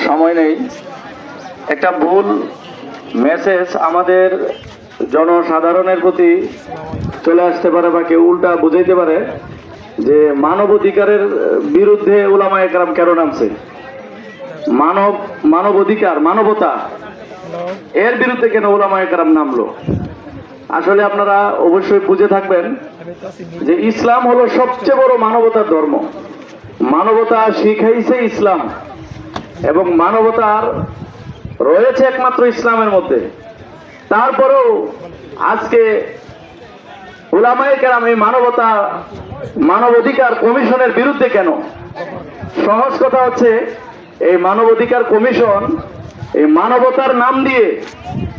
সময় নেই। একটা ভুল মেসেজ আমাদের জনসাধারণের প্রতি চলে আসতে পারে বা কেউ উল্টা বুঝাইতে পারে যে মানবাধিকারের বিরুদ্ধে উলামায়ে কেরাম কেন নামছে, মানবাধিকার মানবতা এর বিরুদ্ধে কেন উলামায়ে কেরাম নামলো। আসলে আপনারা অবশ্যই বুঝে থাকবেন যে ইসলাম হলো সবচেয়ে বড় মানবতার ধর্ম। মানবতা শিখাইছে ইসলাম এবং মানবতার রয়েছে একমাত্র ইসলামের মধ্যে। তারপরেও আজকে উলামায়ে কেরাম এই মানবাধিকার কমিশনের বিরুদ্ধে কেন? সহজ কথা হচ্ছে, এই মানবাধিকার কমিশন এই মানবতার নাম দিয়ে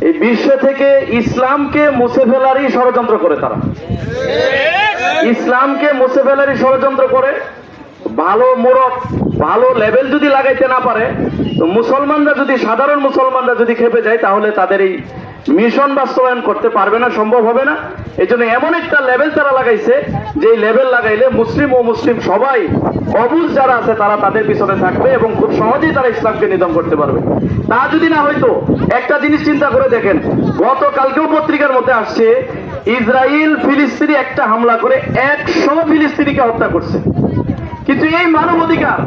এই বিশ্ব থেকে ইসলামকে মুছে ফেলারই ষড়যন্ত্র করে। তারা ইসলামকে মুছে ফেলারই ষড়যন্ত্র করে। ভালো মোড়ক ভালো লেভেল যদি লাগাইতে না পারে, তো মুসলমানরা যদি সাধারণ মুসলমানরা যদি খেপে যায়, তাহলে তাদের এই মিশন বাস্তবায়ন করতে পারবে না, সম্ভব হবে না। এই জন্য এমন একটা লেভেল তারা লাগাইছে, যে লেভেল লাগাইলে মুসলিম ও মুসলিম সবাই অবুঝ যারা আছে তারা তাদের পিছনে থাকবে এবং খুব সহজেই তারা ইসলামকে নিধন করতে পারবে। তা যদি না হয়তো, একটা জিনিস চিন্তা করে দেখেন, গতকালকেও পত্রিকার মধ্যে আসছে ইসরায়েল ফিলিস্তিনি একটা হামলা করে 100 ফিলিস্তিনিকে হত্যা করছে। কিন্তু এই মানবাধিকার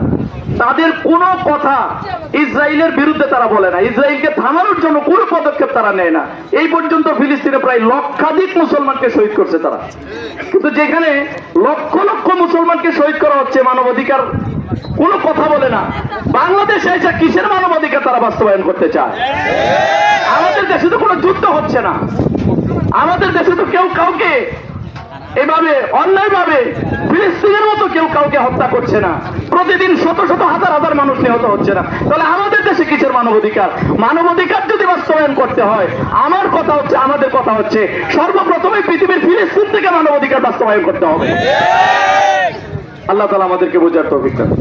তাদের কোনো কথা ইসরায়েলের বিরুদ্ধে তারা বলে না, ইসরায়েলকে থামানোর জন্য কোনো পদক্ষেপ তারা নেয় না। এই পর্যন্ত ফিলিস্তিনে প্রায় লক্ষাধিক মুসলমানকে শহীদ করছে তারা। কিন্তু যেখানে লক্ষ লক্ষ মুসলমানকে শহীদ করা হচ্ছে, মানবাধিকার কোনো কথা বলে না। বাংলাদেশে এসে কিসের মানবাধিকার তারা বাস্তবায়ন করতে চায়? আমাদের দেশে তো কোনো যুদ্ধ হচ্ছে না, আমাদের দেশে তো কেউ কাউকে এভাবে অন্যায়ভাবে ফিলিস্তিনের মতো কেউ কাউকে হত্যা করছে না। প্রতিদিন শত শত হাজার হাজার মানুষ নিহত হচ্ছে না। তাহলে আমাদের দেশে কিসের মানবাধিকার? মানবাধিকার যদি বাস্তবায়ন করতে হয়, আমার কথা হচ্ছে, আমাদের কথা হচ্ছে, সর্বপ্রথমে পৃথিবীর ফিলিস্তিন থেকে মানবাধিকার বাস্তবায়ন করতে হবে। আল্লাহ তাআলা আমাদেরকে বোঝার তৌফিক দান।